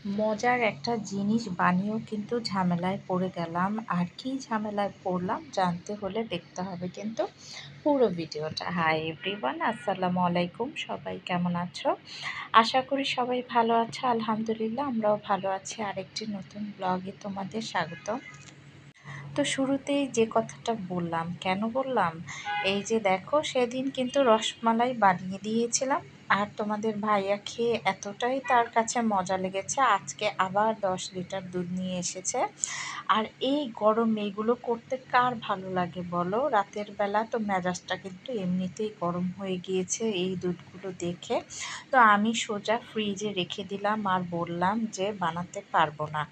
মজার একটা জিনিস বানিয়েও কিন্তু ঝামেলায় পড়ে গেলাম। আর কি ঝামেলায় পড়লাম জানতে হলে দেখতে হবে কিন্তু পুরো ভিডিওটা। হাই এভরিওয়ান, আসসালামু আলাইকুম। সবাই কেমন আছো? আশা করি সবাই ভালো আছো। আলহামদুলিল্লাহ আমরাও ভালো আছি। আরেকটি নতুন ব্লগে তোমাদের স্বাগতম। তো শুরুতেই যে কথাটা বললাম, কেন বললাম, এই যে দেখো সেদিন কিন্তু রসমালাই বানিয়ে দিয়েছিলাম আর তোমাদের ভাইয়া খেয়ে এতটাই তার কাছে মজা লেগেছে, আজকে আবার 10 লিটার দুধ নিয়ে এসেছে। আর এই গরমে এগুলো করতে কার ভালো লাগে বলো? রাতের বেলা তো মেজাজটা কিন্তু এমনিতেই গরম হয়ে গিয়েছে এই দুধগুলো দেখে। তো আমি সোজা ফ্রিজে রেখে দিলাম আর বললাম যে বানাতে পারবো না।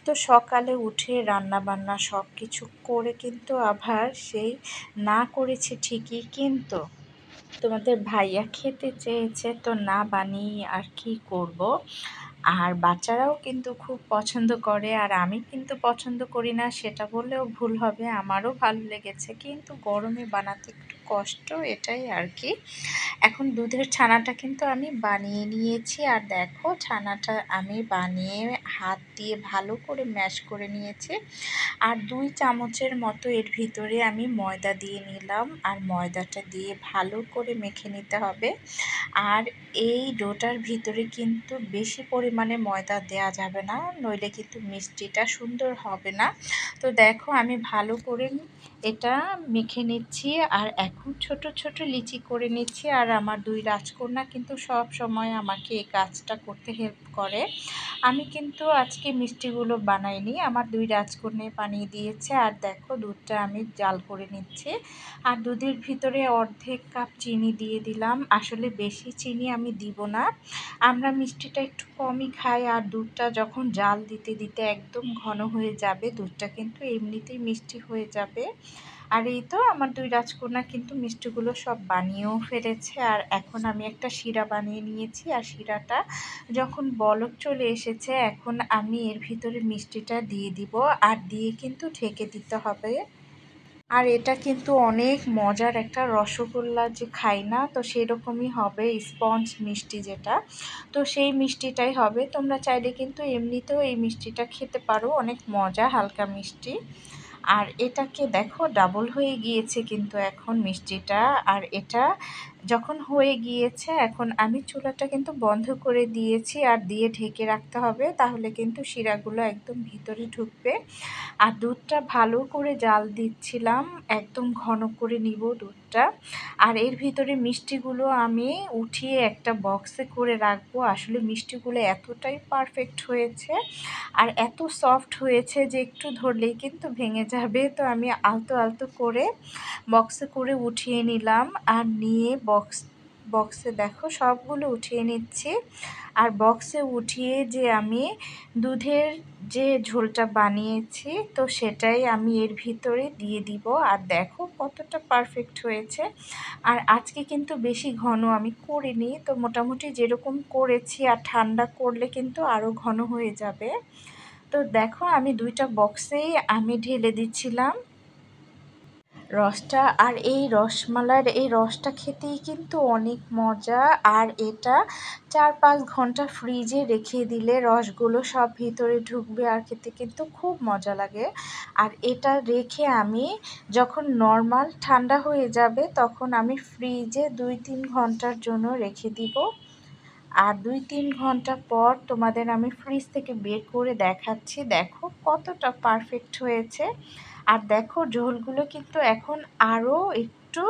তো সকালে উঠে রান্না বান্না সব কিছু করে কিন্তু আবার সেই না করেছি ঠিকই, কিন্তু তোমাদের ভাইয়া খেতে চেয়েছে তো না বানিয়ে আর কি করব। আর বাচ্চারাও কিন্তু খুব পছন্দ করে আর আমি কিন্তু পছন্দ করি না সেটা বললেও ভুল হবে, আমারও ভালো লেগেছে কিন্তু গরমে বানাতে একটু কষ্ট, এটাই আর কি। এখন দুধের ছানাটা কিন্তু আমি বানিয়ে নিয়েছি আর দেখো ছানাটা আমি বানিয়ে হাত দিয়ে ভালো করে ম্যাশ করে নিয়েছি। আর 2 চামচের মতো এর ভিতরে আমি ময়দা দিয়ে নিলাম আর ময়দাটা দিয়ে ভালো করে মেখে নিতে হবে। আর এই ডোটার ভিতরে কিন্তু বেশি পরিমাণে ময়দা দেয়া যাবে না, নইলে কিন্তু মিষ্টিটা সুন্দর হবে না। তো দেখো আমি ভালো করে এটা মেখে নিচ্ছি আর এখন ছোট ছোট লিচি করে নিচ্ছি। আর আমার 2 রাজকন্যা কিন্তু সব সময় আমাকে এই কাজটা করতে হেল্প করে। আমি কিন্তু আজকে মিষ্টিগুলো বানাইনি, আমার 2 রাজকন্যাই বানিয়ে দিয়েছে। আর দেখো দুধটা আমি জাল করে নিচ্ছি আর দুধের ভিতরে অর্ধেক কাপ চিনি দিয়ে দিলাম। আসলে বেশি চিনি আমি দিব না, আমরা মিষ্টিটা একটু কমই খাই। আর দুধটা যখন জাল দিতে দিতে একদম ঘন হয়ে যাবে, দুধটা কিন্তু এমনিতেই মিষ্টি হয়ে যাবে। আর এই তো আমার 2 রাজকন্যা কিন্তু মিষ্টিগুলো সব বানিয়েও ফেলেছে। আর এখন আমি একটা শিরা বানিয়ে নিয়েছি আর শিরাটা যখন বলক চলে এসেছে এখন আমি এর ভিতরে মিষ্টিটা দিয়ে দিব আর দিয়ে কিন্তু ঢেকে দিতে হবে। আর এটা কিন্তু অনেক মজার একটা রসগোল্লা যে খাই না, তো সেরকমই হবে, স্পঞ্জ মিষ্টি যেটা, তো সেই মিষ্টিটাই হবে। তোমরা চাইলে কিন্তু এমনিতেও এই মিষ্টিটা খেতে পারো, অনেক মজা, হালকা মিষ্টি। আর এটাকে দেখো ডাবল হয়ে গিয়েছে কিন্তু এখন মিষ্টিটা। আর এটা যখন হয়ে গিয়েছে এখন আমি চুলাটা কিন্তু বন্ধ করে দিয়েছি আর দিয়ে ঢেকে রাখতে হবে, তাহলে কিন্তু শিরাগুলো একদম ভিতরে ঢুকবে। আর দুধটা ভালো করে জাল দিচ্ছিলাম, একদম ঘন করে নিব দুধটা। আর এর ভিতরে মিষ্টিগুলো আমি উঠিয়ে একটা বক্সে করে রাখবো। আসলে মিষ্টিগুলো এতটাই পারফেক্ট হয়েছে আর এত সফট হয়েছে যে একটু ধরলেই কিন্তু ভেঙে যাবে। তো আমি আলতো আলতো করে বক্সে করে উঠিয়ে নিলাম আর নিয়ে বক্সে দেখো সবগুলো উঠিয়ে নিচ্ছি। আর বক্সে উঠিয়ে যে আমি দুধের যে ঝোলটা বানিয়েছি তো সেটাই আমি এর ভিতরে দিয়ে দিব। আর দেখো কতটা পারফেক্ট হয়েছে। আর আজকে কিন্তু বেশি ঘন আমি করিনি, তো মোটামুটি যেরকম করেছি, আর ঠান্ডা করলে কিন্তু আরও ঘন হয়ে যাবে। তো দেখো আমি 2টা বক্সেই আমি ঢেলে দিচ্ছিলাম রসটা। আর এই রসমালাইয়ের এই রসটা খেতেই কিন্তু অনেক মজা। আর এটা 4-5 ঘন্টা ফ্রিজে রেখে দিলে রসগুলো সব ভিতরে ঢুকবে আর খেতে কিন্তু খুব মজা লাগে। আর এটা রেখে আমি যখন নর্মাল ঠান্ডা হয়ে যাবে তখন আমি ফ্রিজে 2-3 ঘন্টার জন্য রেখে দিব। আর 2-3 ঘন্টা পর তোমাদের আমি ফ্রিজ থেকে বের করে দেখাচ্ছি, দেখো কতটা পারফেক্ট হয়েছে। আর দেখো ঝোলগুলো কিন্তু এখন আরও একটু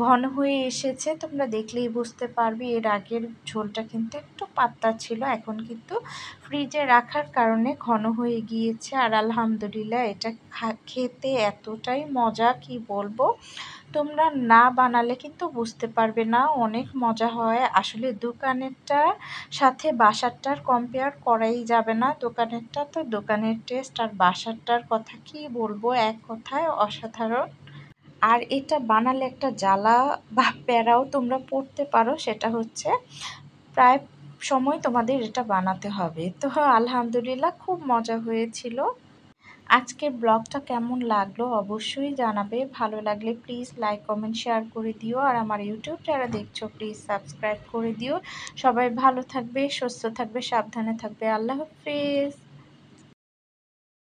ঘন হয়ে এসেছে, তোমরা দেখলেই বুঝতে পারবে। এর আগের ঝোলটা কিন্তু একটু পাতলা ছিল, এখন কিন্তু ফ্রিজে রাখার কারণে ঘন হয়ে গিয়েছে। আর আলহামদুলিল্লাহ এটা খেতে এতটাই মজা কি বলবো, তোমরা না বানালে কিন্তু বুঝতে পারবে না, অনেক মজা হয়। আসলে দোকানেরটার সাথে বাসারটার কম্পেয়ার করাই যাবে না, দোকানেরটা তো দোকানের টেস্ট আর বাসারটার কথা কি বলবো, এক কথায় অসাধারণ। আর এটা বানালে একটা জ্বালা বা প্যারাও তোমরা পড়তে পারো, সেটা হচ্ছে প্রায় সময় তোমাদের এটা বানাতে হবে। তো আলহামদুলিল্লাহ খুব মজা হয়েছিল। আজকের ব্লগটা কেমন লাগলো অবশ্যই জানাবে। ভালো লাগলে প্লিজ লাইক, কমেন্ট, শেয়ার করে দিও। আর আমার ইউটিউব যারা দেখছো প্লিজ সাবস্ক্রাইব করে দিও। সবাই ভালো থাকবে, সুস্থ থাকবে, সাবধানে থাকবে। আল্লাহ হাফেজ।